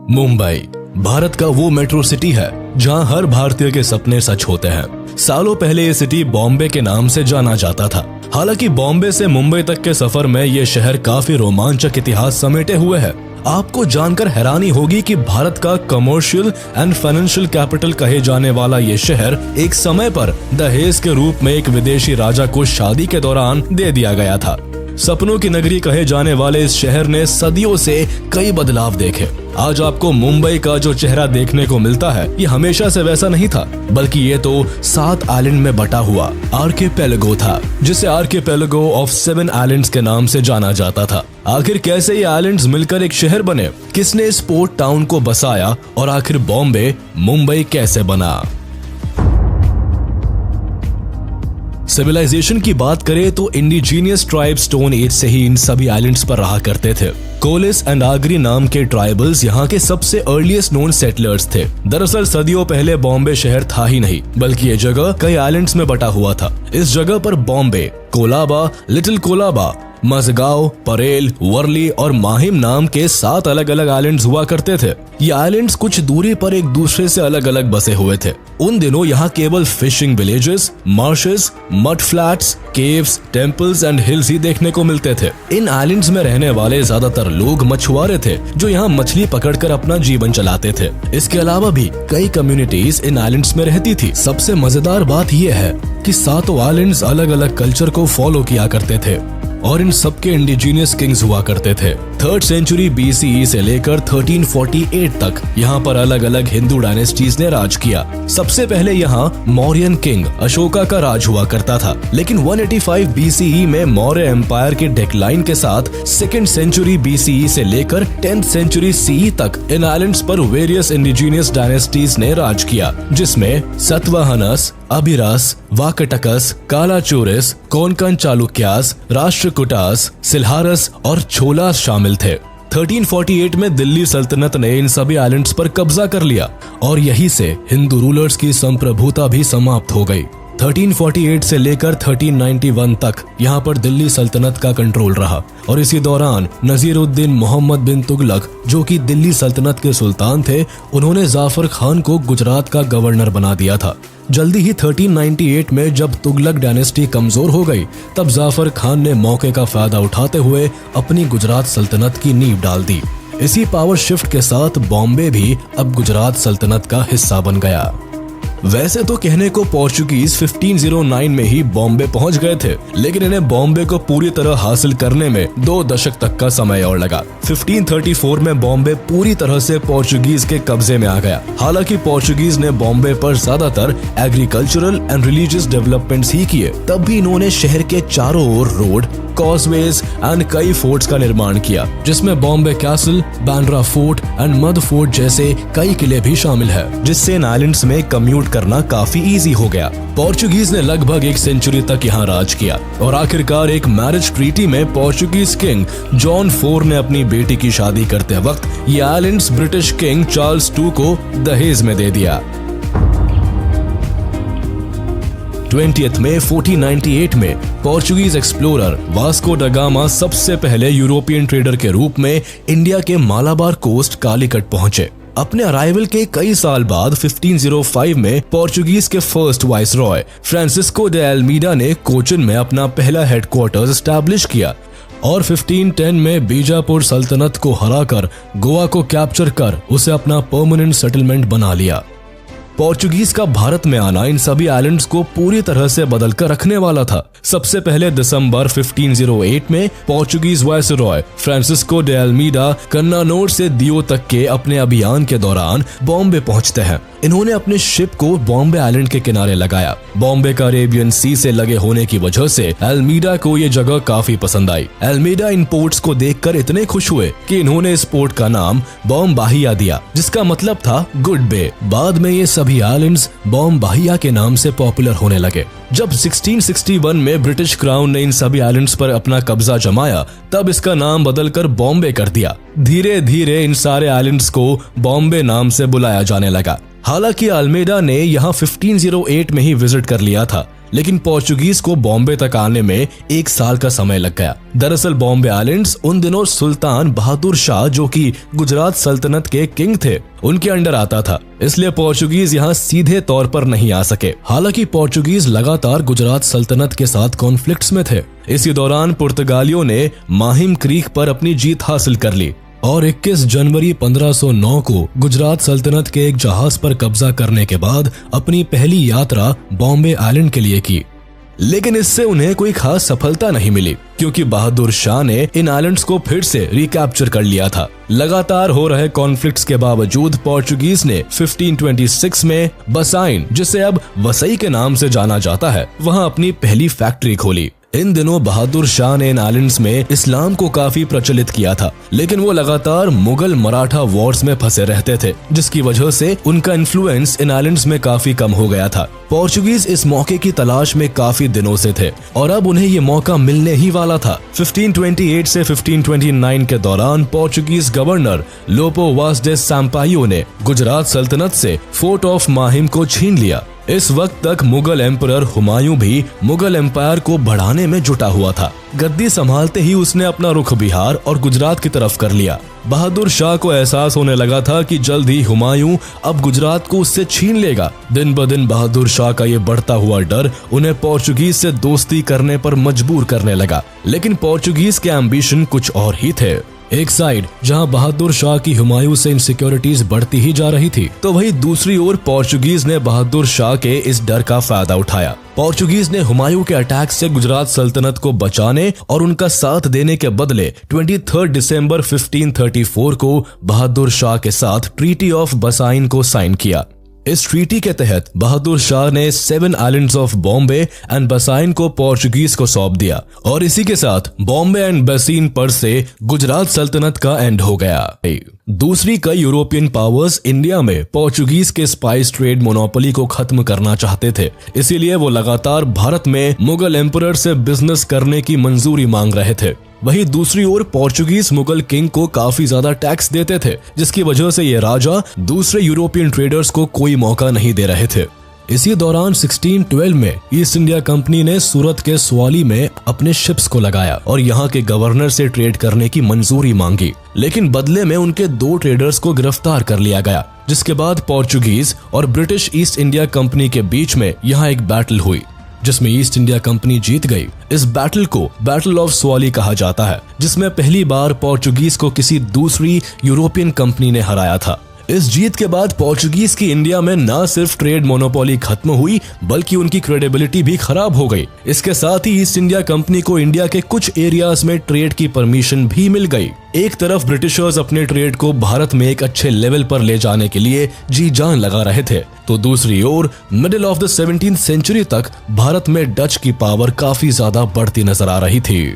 मुंबई भारत का वो metro city है जहां हर भारतीय के सपने सच होते हैं। सालों पहले ये सिटी बॉम्बे के नाम से जाना जाता था। हालांकि बॉम्बे से मुंबई तक के सफर में ये शहर काफी रोमांचक इतिहास समेटे हुए है। आपको जानकर हैरानी होगी कि भारत का कमर्शियल एंड फाइनेंशियल कैपिटल कहे जाने वाला ये शहर एक समय पर दहेज के रूप में एक विदेशी राजा को शादी के दौरान दे दिया गया था। सपनों की नगरी कहे जाने वाले इस शहर ने सदियों से कई बदलाव देखे। आज आपको मुंबई का जो चेहरा देखने को मिलता है ये हमेशा से वैसा नहीं था, बल्कि ये तो 7 आइलैंड में बटा हुआ आर्किपेलागो था, जिसे आर्किपेलागो ऑफ 7 आइलैंड्स के नाम से जाना जाता था। आखिर कैसे ये आइलैंड्स मिलकर एक शहर बने, किसने इस पोर्ट टाउन को बसाया और आखिर बॉम्बे मुंबई कैसे बना। सिविलाइजेशन की बात करें तो इंडिजीनियस ट्राइब स्टोन एज से ही इन सभी आइलैंड्स पर रहा करते थे। कोलिस एंड आगरी नाम के ट्राइबल्स यहाँ के सबसे अर्लीस्ट नोन सेटलर्स थे। दरअसल सदियों पहले बॉम्बे शहर था ही नहीं, बल्कि ये जगह कई आइलैंड्स में बटा हुआ था। इस जगह पर बॉम्बे, कोलाबा, लिटिल कोलाबा, मजगांव, परेल, वर्ली और माहिम नाम के 7 अलग अलग आइलैंड्स हुआ करते थे। ये आइलैंड्स कुछ दूरी पर एक दूसरे से अलग अलग बसे हुए थे। उन दिनों यहाँ केवल fishing villages, marshes, mud flats, caves, temples and hills ही देखने को मिलते थे। इन आइलैंड्स में रहने वाले ज्यादातर लोग मछुआरे थे जो यहाँ मछली पकड़कर अपना जीवन चलाते थे। इसके अलावा भी कई कम्युनिटीज इन आइलैंड्स में रहती थी। सबसे मजेदार बात यह है कि 7 आइलैंड्स अलग अलग कल्चर को फॉलो किया करते थे और इन सबके इंडिजीनियस किंग्स हुआ करते थे। 3rd सेंचुरी BCE से लेकर 1348 तक यहाँ पर अलग अलग हिंदू डायनेस्टीज ने राज किया। सबसे पहले यहाँ मौर्यन किंग अशोका का राज हुआ करता था, लेकिन 185 BCE में मौर्य एम्पायर के डिक्लाइन के साथ 2nd सेंचुरी BCE से लेकर 10th सेंचुरी CE तक इन आइलैंड्स पर वेरियस इंडिजीनियस डायनेस्टीज ने राज किया, जिसमें सतवाहनस, अभिरास, वाकटकस, कालाचूरिस, कोंकण चालुक्यास, राष्ट्रकूटास, सिल्हारस और छोलास शामिल थे। 1348 में दिल्ली सल्तनत ने इन सभी आइलैंड्स पर कब्जा कर लिया और यहीं से हिंदू रूलर्स की संप्रभुता भी समाप्त हो गई। 1348 से लेकर 1391 तक यहाँ पर दिल्ली सल्तनत का कंट्रोल रहा और इसी दौरान नजीरुद्दीन मोहम्मद बिन तुगलक, जो कि दिल्ली सल्तनत के सुल्तान थे, उन्होंने जाफर खान को गुजरात का गवर्नर बना दिया था। जल्दी ही 1398 में जब तुगलक डायनेस्टी कमजोर हो गई, तब जाफर खान ने मौके का फायदा उठाते हुए अपनी गुजरात सल्तनत की नींव डाल दी। इसी पावर शिफ्ट के साथ बॉम्बे भी अब गुजरात सल्तनत का हिस्सा बन गया। वैसे तो कहने को पोर्चुगीज 1509 में ही बॉम्बे पहुंच गए थे, लेकिन इन्हें बॉम्बे को पूरी तरह हासिल करने में 2 दशक तक का समय और लगा। 1534 में बॉम्बे पूरी तरह से पोर्चुगीज के कब्जे में आ गया। हालांकि पोर्चुगीज ने बॉम्बे पर ज्यादातर एग्रीकल्चरल एंड रिलीजियस डेवलपमेंट्स ही किए, तब भी इन्होंने शहर के चारों ओर रोड, कॉजवेज एंड कई फोर्ट्स का निर्माण किया, जिसमें Bombay castle, Bandra fort and mud fort जैसे कई किले भी शामिल है, जिससे इन आइलैंड्स में कम्यूट करना काफी इजी हो गया। पोर्चुगीज ने लगभग 1 सेंचुरी तक यहाँ राज किया और आखिरकार एक मैरिज ट्रीटी में पोर्चुगीज किंग जॉन 4 ने अपनी बेटी की शादी करते वक्त ये आइलैंड्स ब्रिटिश किंग चार्ल्स 2 को दहेज में दे दिया। 20th में 1498 में Portuguese explorer Vasco da Gama सबसे पहले यूरोपियन ट्रेडर के रूप में इंडिया के मालाबार कोस्ट कालीकट पहुंचे। अपने अराइवल के कई साल बाद 1505 में पोर्चुगीज के first viceroy Francisco de Almeida ने कोचिन में अपना पहला हेडक्वार्टर्स एस्टैब्लिश किया और 1510 में बीजापुर सल्तनत को हराकर गोवा को कैप्चर कर उसे अपना परमानेंट सेटलमेंट बना लिया। पोर्चुगीज का भारत में आना इन सभी आइलैंड्स को पूरी तरह से बदल कर रखने वाला था। सबसे पहले दिसंबर 1508 में Portuguese viceroy Francisco de Almeida Cannanore से दियो तक के अपने अभियान के दौरान बॉम्बे पहुंचते हैं। इन्होंने अपने शिप को बॉम्बे आइलैंड के किनारे लगाया। बॉम्बे का अरेबियन सी से लगे होने की वजह से अल्मीडा को ये जगह काफी पसंद आई। अल्मीडा इन पोर्ट्स को देखकर इतने खुश हुए कि इन्होंने इस पोर्ट का नाम बॉम्बाहिया दिया, जिसका मतलब था गुड बे। बाद में ये सभी आइलैंड्स बॉम्बाहिया के नाम से पॉपुलर होने लगे। जब 1661 में ब्रिटिश क्राउन ने इन सभी आइलैंड्स पर अपना कब्जा जमाया, तब इसका नाम बदलकर बॉम्बे कर दिया। धीरे धीरे इन सारे आइलैंड्स को बॉम्बे नाम से बुलाया जाने लगा। हालांकि अल्मीडा ने यहाँ 1508 में ही विजिट कर लिया था, लेकिन पोर्चुगीज को बॉम्बे तक आने में 1 साल का समय लग गया। दरअसल बॉम्बे आइलैंड्स उन दिनों सुल्तान बहादुर शाह, जो कि गुजरात सल्तनत के किंग थे, उनके अंडर आता था, इसलिए पोर्चुगीज यहाँ सीधे तौर पर नहीं आ सके। हालांकि पोर्चुगीज लगातार गुजरात सल्तनत के साथ कॉन्फ्लिक्ट्स में थे। इसी दौरान पुर्तगालियों ने माहिम क्रीक पर अपनी जीत हासिल कर ली और 21 जनवरी 1509 को गुजरात सल्तनत के एक जहाज पर कब्जा करने के बाद अपनी पहली यात्रा बॉम्बे आइलैंड के लिए की। लेकिन इससे उन्हें कोई खास सफलता नहीं मिली, क्योंकि बहादुर शाह ने इन आइलैंड्स को फिर से रिकैप्चर कर लिया था। लगातार हो रहे कॉन्फ्लिक्ट्स के बावजूद पोर्चुगीज ने 1526 में बसाइन, जिसे अब वसई के नाम से जाना जाता है, वहां अपनी पहली फैक्ट्री खोली। इन दिनों बहादुर शाह ने इन आइलैंड्स में इस्लाम को काफी प्रचलित किया था, लेकिन वो लगातार मुगल मराठा वॉर्स में फंसे रहते थे, जिसकी वजह से उनका इन्फ्लुएंस इन आइलैंड्स में काफी कम हो गया था। पोर्चुगीज इस मौके की तलाश में काफी दिनों से थे और अब उन्हें ये मौका मिलने ही वाला था। 1528 से 1529 के दौरान पोर्चुगीज गवर्नर लोपो वास डे सैम्पायो ने गुजरात सल्तनत से फोर्ट ऑफ माहिम को छीन लिया। इस वक्त तक मुगल एम्परर हुमायूं भी मुगल एम्पायर को बढ़ाने में जुटा हुआ था। गद्दी संभालते ही उसने अपना रुख बिहार और गुजरात की तरफ कर लिया। बहादुर शाह को एहसास होने लगा था कि जल्द ही हुमायूं अब गुजरात को उससे छीन लेगा। दिन ब दिन बहादुर शाह का ये बढ़ता हुआ डर उन्हें पोर्चुगीज से दोस्ती करने पर मजबूर करने लगा। लेकिन पोर्चुगीज के एम्बिशन कुछ और ही थे। एक साइड जहां बहादुर शाह की हुमायूं से इनसिक्योरिटीज बढ़ती ही जा रही थी, तो वहीं दूसरी ओर पोर्चुगीज ने बहादुर शाह के इस डर का फायदा उठाया। पोर्चुगीज ने हुमायूं के अटैक से गुजरात सल्तनत को बचाने और उनका साथ देने के बदले 23 दिसंबर 1534 को बहादुर शाह के साथ ट्रीटी ऑफ बसाइन को साइन किया। इस ट्रीटी के तहत बहादुर शाह ने 7 आइलैंड्स ऑफ बॉम्बे एंड बसाइन को पोर्चुगीज को सौंप दिया और इसी के साथ बॉम्बे एंड बसीन पर से गुजरात सल्तनत का एंड हो गया। दूसरी कई यूरोपियन पावर्स इंडिया में पोर्चुगीज के स्पाइस ट्रेड मोनोपोली को खत्म करना चाहते थे, इसीलिए वो लगातार भारत में मुगल एम्परर से बिजनेस करने की मंजूरी मांग रहे थे। वहीं दूसरी ओर पोर्चुगीज मुगल किंग को काफी ज्यादा टैक्स देते थे, जिसकी वजह से ये राजा दूसरे यूरोपियन ट्रेडर्स को कोई मौका नहीं दे रहे थे। इसी दौरान 1612 में ईस्ट इंडिया कंपनी ने सूरत के स्वाली में अपने शिप्स को लगाया और यहाँ के गवर्नर से ट्रेड करने की मंजूरी मांगी, लेकिन बदले में उनके 2 ट्रेडर्स को गिरफ्तार कर लिया गया, जिसके बाद पोर्चुगीज और ब्रिटिश ईस्ट इंडिया कंपनी के बीच में यहाँ एक बैटल हुई, जिसमें ईस्ट इंडिया कंपनी जीत गई। इस बैटल को बैटल ऑफ स्वाली कहा जाता है, जिसमें पहली बार पोर्चुगीज को किसी दूसरी यूरोपियन कंपनी ने हराया था। इस जीत के बाद पोर्चुगीज की इंडिया में न सिर्फ ट्रेड मोनोपोली खत्म हुई, बल्कि उनकी क्रेडिबिलिटी भी खराब हो गई। इसके साथ ही ईस्ट इंडिया कंपनी को इंडिया के कुछ एरियाज में ट्रेड की परमिशन भी मिल गई। एक तरफ ब्रिटिशर्स अपने ट्रेड को भारत में एक अच्छे लेवल पर ले जाने के लिए जी जान लगा रहे थे, तो दूसरी ओर middle of the 17th century तक भारत में डच की पावर काफी ज्यादा बढ़ती नजर आ रही थी।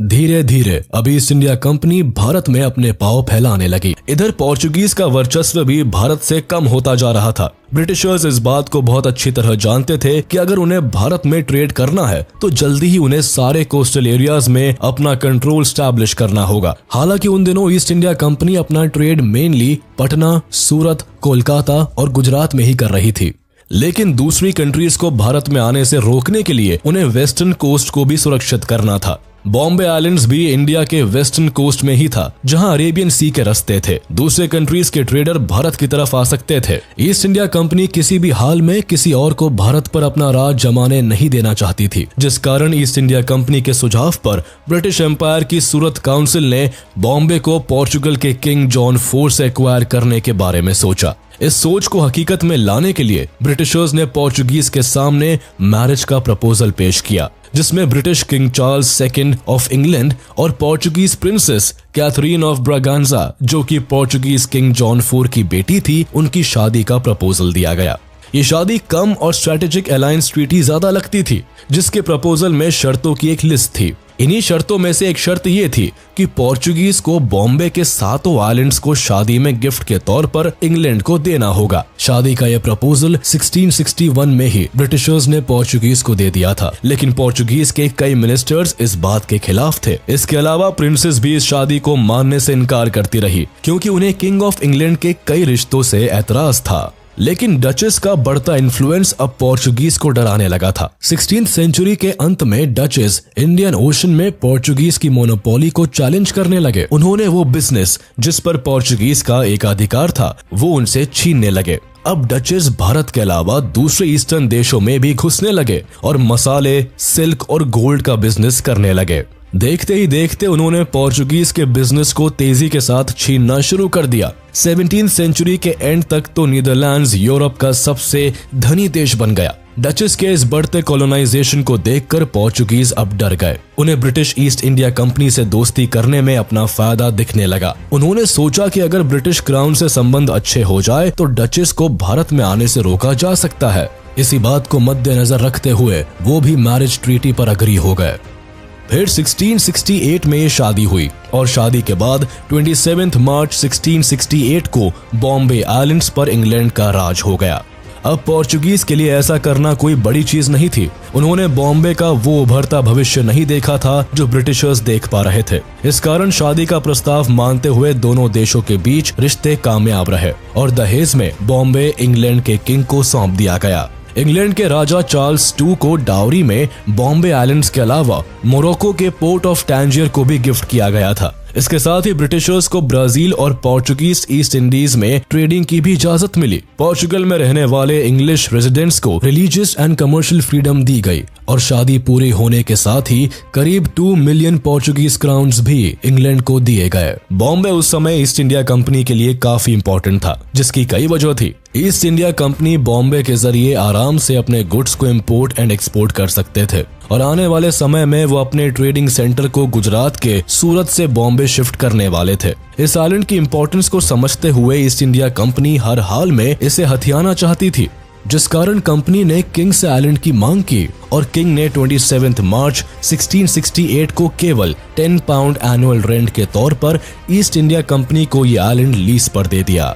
धीरे धीरे अब ईस्ट इंडिया कंपनी भारत में अपने पांव फैलाने लगी। इधर पोर्चुगीज का वर्चस्व भी भारत से कम होता जा रहा था। ब्रिटिशर्स इस बात को बहुत अच्छी तरह जानते थे कि अगर उन्हें भारत में ट्रेड करना है तो जल्दी ही उन्हें सारे कोस्टल एरियाज में अपना कंट्रोल स्टैब्लिश करना होगा। हालांकि उन दिनों ईस्ट इंडिया कंपनी अपना ट्रेड मेनली पटना, सूरत, कोलकाता और गुजरात में ही कर रही थी, लेकिन दूसरी कंट्रीज को भारत में आने से रोकने के लिए उन्हें वेस्टर्न कोस्ट को भी सुरक्षित करना था। बॉम्बे आइलैंड्स भी इंडिया के वेस्टर्न कोस्ट में ही था, जहां अरेबियन सी के रास्ते थे। दूसरे कंट्रीज के ट्रेडर भारत की तरफ आ सकते थे। ईस्ट इंडिया कंपनी किसी भी हाल में किसी और को भारत पर अपना राज जमाने नहीं देना चाहती थी, जिस कारण ईस्ट इंडिया कंपनी के सुझाव पर ब्रिटिश एम्पायर की सूरत काउंसिल ने बॉम्बे को पोर्चुगल के किंग जॉन 4 से एक्वायर करने के बारे में सोचा। इस सोच को हकीकत में लाने के लिए ब्रिटिशर्स ने पोर्चुगीज के सामने मैरिज का प्रपोजल पेश किया, जिसमें British king Charles second of England और Portuguese princess Catherine of Braganza, जो कि पोर्चुगीज किंग जॉन 4 की बेटी थी, उनकी शादी का प्रपोजल दिया गया। ये शादी कम और स्ट्रेटेजिक अलायंस ट्रीटी ज्यादा लगती थी, जिसके प्रपोजल में शर्तों की एक लिस्ट थी। इन्हीं शर्तों में से एक शर्त ये थी कि पोर्चुगीज को बॉम्बे के 7 आइलैंड्स को शादी में गिफ्ट के तौर पर इंग्लैंड को देना होगा। शादी का यह प्रपोजल 1661 में ही ब्रिटिशर्स ने पोर्चुगीज को दे दिया था, लेकिन पोर्चुगीज के कई मिनिस्टर्स इस बात के खिलाफ थे। इसके अलावा प्रिंसेस भी इस शादी को मानने से इनकार करती रही, क्योंकि उन्हें किंग ऑफ इंग्लैंड के कई रिश्तों से ऐतराज था। लेकिन डचेस का बढ़ता इन्फ्लुएंस अब पोर्चुगीज को डराने लगा था। 16th सेंचुरी के अंत में डचेस इंडियन ओशन में पोर्चुगीज की मोनोपोली को चैलेंज करने लगे। उन्होंने वो बिजनेस जिस पर पोर्चुगीज का एकाधिकार था वो उनसे छीनने लगे। अब डचेस भारत के अलावा दूसरे ईस्टर्न देशों में भी घुसने लगे और मसाले, सिल्क और गोल्ड का बिजनेस करने लगे। देखते ही देखते उन्होंने पोर्चुगीज के बिजनेस को तेजी के साथ छीनना शुरू कर दिया। 17th सेंचुरी के एंड तक तो नीदरलैंड्स यूरोप का सबसे धनी देश बन गया। डचेस के इस बढ़ते कॉलोनाइजेशन को देखकर पोर्चुगीज अब डर गए। उन्हें ब्रिटिश ईस्ट इंडिया कंपनी से दोस्ती करने में अपना फायदा दिखने लगा। उन्होंने सोचा कि अगर ब्रिटिश क्राउन से संबंध अच्छे हो जाए तो डचेस को भारत में आने से रोका जा सकता है। इसी बात को मद्देनजर रखते हुए वो भी मैरिज ट्रीटी पर अग्री हो गए। फिर 1668 में ये शादी हुई और शादी के बाद 27 मार्च 1668 को बॉम्बे आइलैंड्स पर इंग्लैंड का राज हो गया। अब पोर्चुगीज के लिए ऐसा करना कोई बड़ी चीज नहीं थी। उन्होंने बॉम्बे का वो उभरता भविष्य नहीं देखा था जो ब्रिटिशर्स देख पा रहे थे। इस कारण शादी का प्रस्ताव मानते हुए दोनों देशों के बीच रिश्ते कामयाब रहे और दहेज में बॉम्बे इंग्लैंड के किंग को सौंप दिया गया। इंग्लैंड के राजा चार्ल्स II को डाउरी में बॉम्बे आइलैंड्स के अलावा मोरक्को के पोर्ट ऑफ टैंजियर को भी गिफ्ट किया गया था। इसके साथ ही ब्रिटिशर्स को ब्राजील और पोर्चुगीज ईस्ट इंडीज में ट्रेडिंग की भी इजाजत मिली। पोर्चुगल में रहने वाले इंग्लिश रेजिडेंट्स को रिलीजियस एंड कमर्शियल फ्रीडम दी गई और शादी पूरी होने के साथ ही करीब 2 मिलियन पोर्चुगीज क्राउन्स भी इंग्लैंड को दिए गए। बॉम्बे उस समय ईस्ट इंडिया कंपनी के लिए काफी इंपॉर्टेंट था, जिसकी कई वजह थी। ईस्ट इंडिया कंपनी बॉम्बे के जरिए आराम से अपने गुड्स को इम्पोर्ट एंड एक्सपोर्ट कर सकते थे और आने वाले समय में वो अपने ट्रेडिंग सेंटर को गुजरात के सूरत से बॉम्बे शिफ्ट करने वाले थे। इस आइलैंड की इंपॉर्टेंस को समझते हुए ईस्ट इंडिया कंपनी हर हाल में इसे हथियाना चाहती थी, जिस कारण कंपनी ने किंग से आइलैंड की मांग की और किंग ने 27 मार्च 1668 को केवल 10 पाउंड एनुअल रेंट के तौर पर ईस्ट इंडिया कंपनी को ये आइलैंड लीज पर दे दिया।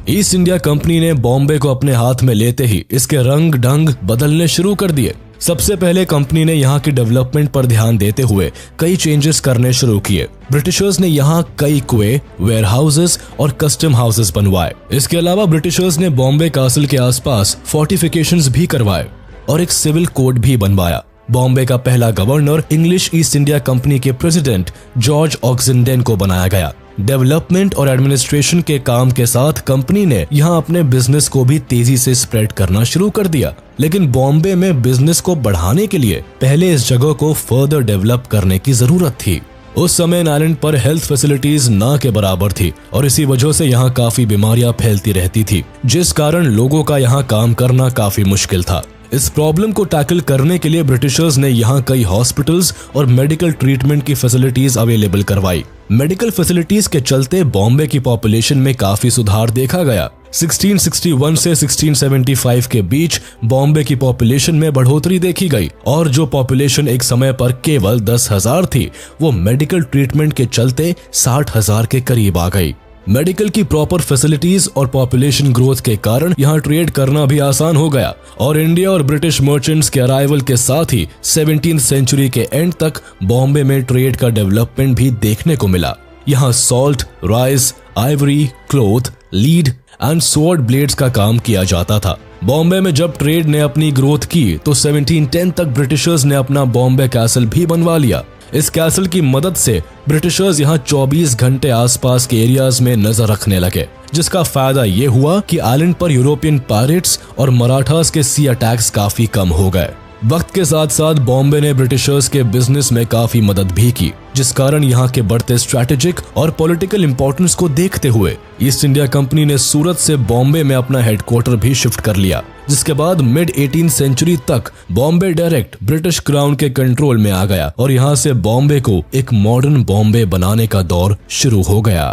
ईस्ट इंडिया कंपनी ने बॉम्बे को अपने हाथ में लेते ही इसके रंग ढंग बदलने शुरू कर दिए। सबसे पहले कंपनी ने यहाँ की डेवलपमेंट पर ध्यान देते हुए कई चेंजेस करने शुरू किए। ब्रिटिशर्स ने यहाँ कई कुएं, वेयर हाउसेस और कस्टम हाउसेस बनवाए। इसके अलावा ब्रिटिशर्स ने बॉम्बे कासल के आसपास फोर्टिफिकेशंस भी करवाए और एक सिविल कोड भी बनवाया। बॉम्बे का पहला governor English east India company के प्रेसिडेंट जॉर्ज ऑक्सेंडेन को बनाया गया। डेवलपमेंट और एडमिनिस्ट्रेशन के काम के साथ कंपनी ने यहाँ अपने बिजनेस को भी तेजी से स्प्रेड करना शुरू कर दिया। लेकिन बॉम्बे में बिजनेस को बढ़ाने के लिए पहले इस जगह को फर्दर डेवलप करने की जरूरत थी। उस समय आइलैंड पर हेल्थ फैसिलिटीज ना के बराबर थी और इसी वजह से यहाँ काफी बीमारियां फैलती रहती थी, जिस कारण लोगों का यहाँ काम करना काफी मुश्किल था। इस प्रॉब्लम को टैकल करने के लिए ब्रिटिशर्स ने यहाँ कई हॉस्पिटल्स और मेडिकल ट्रीटमेंट की फैसिलिटीज अवेलेबल करवाई। मेडिकल फैसिलिटीज के चलते बॉम्बे की पॉपुलेशन में काफी सुधार देखा गया। 1661 से 1675 के बीच बॉम्बे की पॉपुलेशन में बढ़ोतरी देखी गई और जो पॉपुलेशन एक समय पर केवल 10,000 थी, वो मेडिकल ट्रीटमेंट के चलते 60,000 के करीब आ गई। मेडिकल की प्रॉपर फैसिलिटीज और पॉपुलेशन ग्रोथ के कारण यहाँ ट्रेड करना भी आसान हो गया और इंडिया और ब्रिटिश मर्चेंट्स के अराइवल के साथ ही 17th सेंचुरी के एंड तक बॉम्बे में ट्रेड का डेवलपमेंट भी देखने को मिला। यहाँ salt, rice, Ivory, cloth, lead and sword blades का काम किया जाता था। बॉम्बे में जब ट्रेड ने अपनी ग्रोथ की तो 1710 तक ब्रिटिशर्स ने अपना बॉम्बे कैसल भी बनवा लिया। इस कैसल की मदद से ब्रिटिशर्स यहाँ 24 घंटे आसपास के एरियाज में नजर रखने लगे, जिसका फायदा ये हुआ कि आइलैंड पर यूरोपियन पायरेट्स और मराठास के सी अटैक्स काफी कम हो गए। वक्त के साथ साथ बॉम्बे ने ब्रिटिशर्स के बिजनेस में काफी मदद भी की, जिस कारण यहाँ के बढ़ते स्ट्रैटेजिक और पॉलिटिकल इंपॉर्टेंस को देखते हुए ईस्ट इंडिया कंपनी ने सूरत से बॉम्बे में अपना हेडक्वार्टर भी शिफ्ट कर लिया, जिसके बाद मिड 18th सेंचुरी तक बॉम्बे डायरेक्ट ब्रिटिश क्राउन के कंट्रोल में आ गया और यहाँ से बॉम्बे को एक मॉडर्न बॉम्बे बनाने का दौर शुरू हो गया।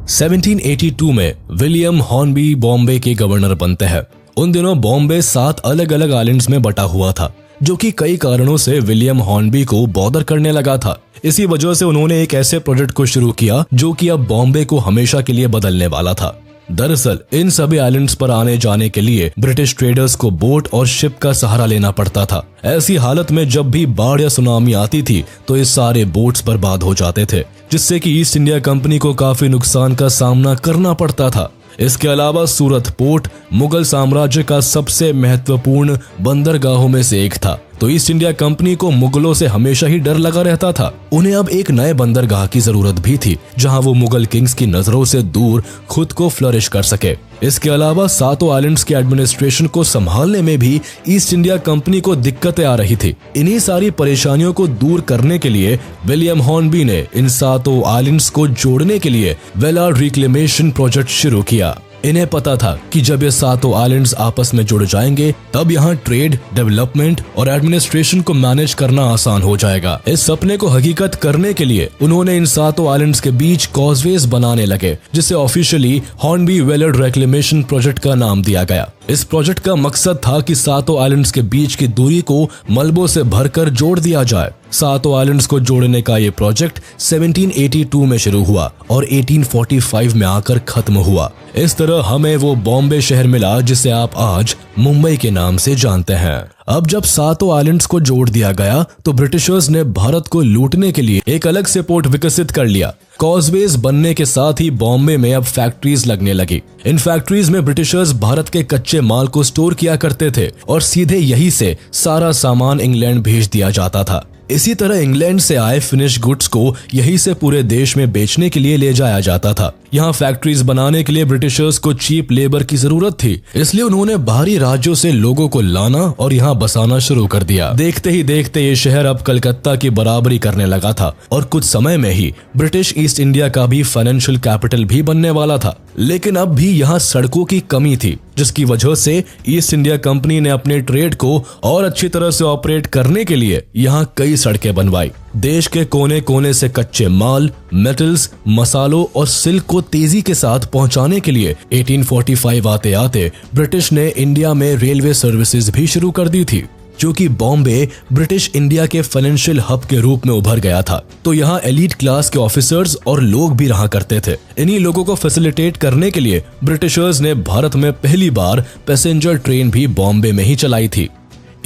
1782 में विलियम हॉर्नबी बॉम्बे के गवर्नर बनते हैं। उन दिनों बॉम्बे 7 अलग अलग आइलैंड्स में बटा हुआ था, जो कि कई कारणों से विलियम हॉर्नबी को बॉदर करने लगा था। इसी वजह से उन्होंने एक ऐसे प्रोजेक्ट को शुरू किया जो कि अब बॉम्बे को हमेशा के लिए बदलने वाला था। दरअसल इन सभी आइलैंड्स पर आने जाने के लिए ब्रिटिश ट्रेडर्स को बोट और शिप का सहारा लेना पड़ता था। ऐसी हालत में जब भी बाढ़ या सुनामी आती थी तो ये सारे बोट्स बर्बाद हो जाते थे, जिससे कि ईस्ट इंडिया कंपनी को काफी नुकसान का सामना करना पड़ता था। इसके अलावा सूरत पोर्ट मुगल साम्राज्य का सबसे महत्वपूर्ण बंदरगाहों में से एक था, तो ईस्ट इंडिया कंपनी को मुगलों से हमेशा ही डर लगा रहता था। उन्हें अब एक नए बंदरगाह की जरूरत भी थी जहां वो मुगल किंग्स की नजरों से दूर खुद को फ्लरिश कर सके। इसके अलावा सातों आइलैंड्स के एडमिनिस्ट्रेशन को संभालने में भी ईस्ट इंडिया कंपनी को दिक्कतें आ रही थी। इन्हीं सारी परेशानियों को दूर करने के लिए विलियम हॉर्नबी ने इन सातों आइलैंड्स को जोड़ने के लिए वेलार्ड रिक्लेमेशन प्रोजेक्ट शुरू किया। इन्हें पता था कि जब ये सातों आइलैंड्स आपस में जुड़ जाएंगे तब यहाँ ट्रेड, डेवलपमेंट और एडमिनिस्ट्रेशन को मैनेज करना आसान हो जाएगा। इस सपने को हकीकत करने के लिए उन्होंने इन सातों आइलैंड्स के बीच कॉजवेज बनाने लगे, जिसे ऑफिशियली हॉर्नबी वेलार्ड रिक्लेमेशन प्रोजेक्ट का नाम दिया गया। इस प्रोजेक्ट का मकसद था कि सातों आइलैंड्स के बीच की दूरी को मलबों से भरकर जोड़ दिया जाए। सातों आइलैंड्स को जोड़ने का ये प्रोजेक्ट 1782 में शुरू हुआ और 1845 में आकर खत्म हुआ। इस तरह हमें वो बॉम्बे शहर मिला जिसे आप आज मुंबई के नाम से जानते हैं। अब जब सातों आइलैंड्स को जोड़ दिया गया तो ब्रिटिशर्स ने भारत को लूटने के लिए एक अलग से पोर्ट विकसित कर लिया। कॉजवेज बनने के साथ ही बॉम्बे में अब फैक्ट्रीज लगने लगी। इन फैक्ट्रीज में ब्रिटिशर्स भारत के कच्चे माल को स्टोर किया करते थे और सीधे यही से सारा सामान इंग्लैंड भेज दिया जाता था। इसी तरह इंग्लैंड से आए फिनिश गुड्स को यहीं से पूरे देश में बेचने के लिए ले जाया जाता था। यहाँ फैक्ट्रीज बनाने के लिए ब्रिटिशर्स को चीप लेबर की जरूरत थी, इसलिए उन्होंने बाहरी राज्यों से लोगों को लाना और यहाँ बसाना शुरू कर दिया। देखते ही देखते ये शहर अब कलकत्ता की बराबरी करने लगा था और कुछ समय में ही ब्रिटिश ईस्ट इंडिया का भी फाइनेंशियल कैपिटल भी बनने वाला था। लेकिन अब भी यहाँ सड़कों की कमी थी, जिसकी वजह से ईस्ट इंडिया कंपनी ने अपने ट्रेड को और अच्छी तरह से ऑपरेट करने के लिए यहाँ कई सड़कें बनवाई। देश के कोने कोने से कच्चे माल, मेटल्स, मसालों और सिल्क को तेजी के साथ पहुंचाने के लिए 1845 आते आते ब्रिटिश ने इंडिया में रेलवे सर्विसेज भी शुरू कर दी थी। क्योंकि बॉम्बे ब्रिटिश इंडिया के फाइनेंशियल हब के रूप में उभर गया था, तो यहाँ एलीट क्लास के ऑफिसर्स और लोग भी रहा करते थे। इन्हीं लोगों को फैसिलिटेट करने के लिए ब्रिटिशर्स ने भारत में पहली बार पैसेंजर ट्रेन भी बॉम्बे में ही चलाई थी।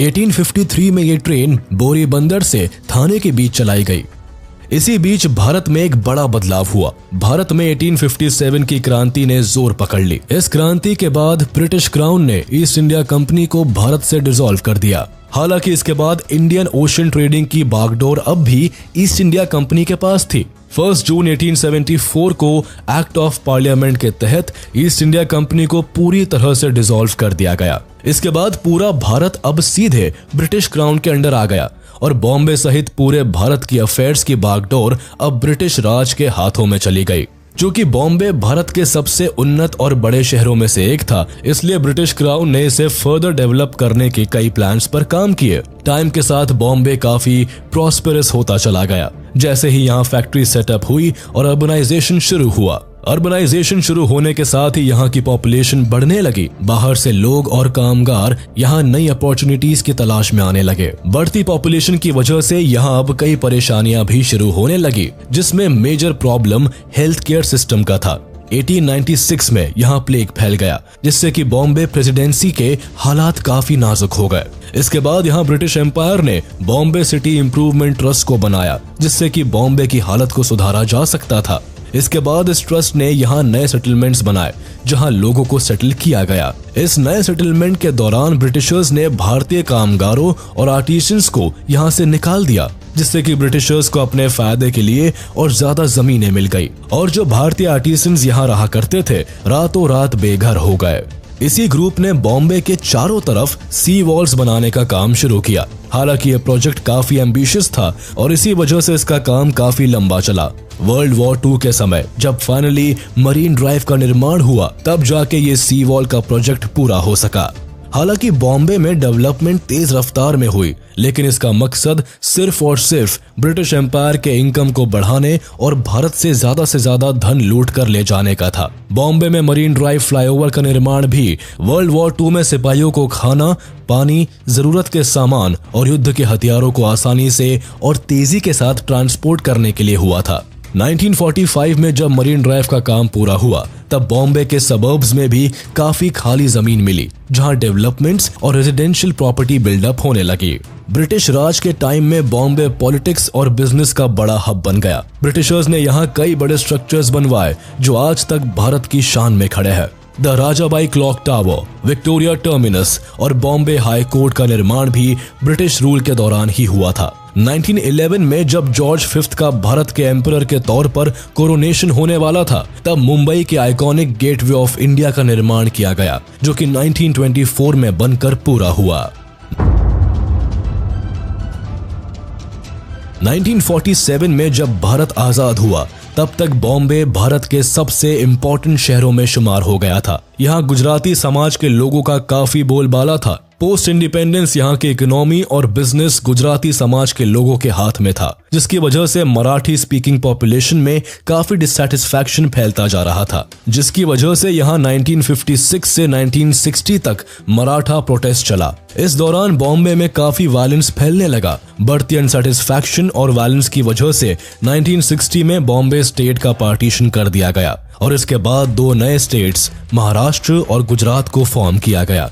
1853 में ये ट्रेन बोरी बंदर से थाने के बीच चलाई गई। इसी बीच भारत में एक बड़ा बदलाव हुआ। भारत में 1857 की क्रांति ने जोर पकड़ ली। इस क्रांति के बाद ब्रिटिश क्राउन ने ईस्ट इंडिया कंपनी को भारत से डिसॉल्व कर दिया। हालांकि इसके बाद इंडियन ओशन ट्रेडिंग की बागडोर अब भी ईस्ट इंडिया कंपनी के पास थी। 1 जून 1874 को एक्ट ऑफ पार्लियामेंट के तहत ईस्ट इंडिया कंपनी को पूरी तरह से डिसॉल्व कर दिया गया। इसके बाद पूरा भारत अब सीधे ब्रिटिश क्राउन के अंडर आ गया और बॉम्बे सहित पूरे भारत की अफेयर्स की बागडोर अब ब्रिटिश राज के हाथों में चली गई। क्योंकि बॉम्बे भारत के सबसे उन्नत और बड़े शहरों में से एक था, इसलिए ब्रिटिश क्राउन ने इसे फर्दर डेवलप करने के कई प्लान्स पर काम किए। टाइम के साथ बॉम्बे काफी प्रॉस्पेरस होता चला गया। जैसे ही यहाँ फैक्ट्री सेटअप हुई और अर्बनाइजेशन शुरू हुआ। अर्बनाइजेशन शुरू होने के साथ ही यहाँ की पॉपुलेशन बढ़ने लगी। बाहर से लोग और कामगार यहाँ नई अपॉर्चुनिटीज की तलाश में आने लगे। बढ़ती पॉपुलेशन की वजह से यहाँ अब कई परेशानियां भी शुरू होने लगी, जिसमें major problem health care system का था। 1896 में यहाँ प्लेग फैल गया, जिससे कि बॉम्बे प्रेसिडेंसी के हालात काफी नाजुक हो गए। इसके बाद यहाँ ब्रिटिश एम्पायर ने बॉम्बे सिटी इम्प्रूवमेंट ट्रस्ट को बनाया, जिससे कि बॉम्बे की हालत को सुधारा जा सकता था। इसके बाद इस ट्रस्ट ने यहाँ नए सेटलमेंट्स बनाए, जहाँ लोगों को सेटल किया गया। इस नए सेटलमेंट के दौरान ब्रिटिशर्स ने भारतीय कामगारों और आर्टिसंस को यहाँ से निकाल दिया, जिससे कि ब्रिटिशर्स को अपने फायदे के लिए और ज्यादा जमीनें मिल गई और जो भारतीय आर्टिसंस यहाँ रहा करते थे रातों रात बेघर हो गए। इसी ग्रुप ने बॉम्बे के चारों तरफ सी वॉल्स बनाने का काम शुरू किया। हालांकि ये प्रोजेक्ट काफी एम्बिशियस था और इसी वजह से इसका काम काफी लंबा चला। वर्ल्ड वॉर 2 के समय जब फाइनली मरीन ड्राइव का निर्माण हुआ, तब जाके ये सी वॉल का प्रोजेक्ट पूरा हो सका। हालांकि बॉम्बे में डेवलपमेंट तेज रफ्तार में हुई, लेकिन इसका मकसद सिर्फ और सिर्फ ब्रिटिश एम्पायर के इनकम को बढ़ाने और भारत से ज्यादा धन लूट कर ले जाने का था। बॉम्बे में मरीन ड्राइव फ्लाईओवर का निर्माण भी वर्ल्ड वॉर 2 में सिपाहियों को खाना, पानी, जरूरत के सामान और युद्ध के हथियारों को आसानी से और तेजी के साथ ट्रांसपोर्ट करने के लिए हुआ था। 1945 में जब मरीन ड्राइव का काम पूरा हुआ तब बॉम्बे के सबर्ब्स में भी काफी खाली जमीन मिली जहां डेवलपमेंट्स और रेजिडेंशियल प्रॉपर्टी बिल्डअप होने लगी। ब्रिटिश राज के टाइम में बॉम्बे पॉलिटिक्स और बिजनेस का बड़ा हब बन गया। ब्रिटिशर्स ने यहाँ कई बड़े स्ट्रक्चर्स बनवाए जो आज तक भारत की शान में खड़े हैं। The Rajabai clock tower, Victoria terminus और बॉम्बे हाई कोर्ट का निर्माण भी ब्रिटिश रूल के दौरान ही हुआ था। 1911 में जब जॉर्ज फिफ्थ का भारत के एम्परर के तौर पर कोरोनेशन होने वाला था तब मुंबई के आइकॉनिक गेटवे ऑफ इंडिया का निर्माण किया गया जो कि 1924 में बनकर पूरा हुआ। 1947 में जब भारत आजाद हुआ तब तक बॉम्बे भारत के सबसे इम्पोर्टेंट शहरों में शुमार हो गया था। यहाँ गुजराती समाज के लोगों का काफी बोलबाला था। पोस्ट इंडिपेंडेंस यहाँ की इकोनॉमी और बिजनेस गुजराती समाज के लोगों के हाथ में था, जिसकी वजह से मराठी स्पीकिंग पॉपुलेशन में काफी डिससैटिस्फैक्शन फैलता जा रहा था, जिसकी वजह से यहाँ 1956 से 1960 तक मराठा प्रोटेस्ट चला। इस दौरान बॉम्बे में काफी वायलेंस फैलने लगा। बढ़ती अनसैटिस्फैक्शन और वायलेंस की वजह से 1960 में बॉम्बे स्टेट का पार्टीशन कर दिया गया और इसके बाद दो नए स्टेट्स महाराष्ट्र और गुजरात को फॉर्म किया गया।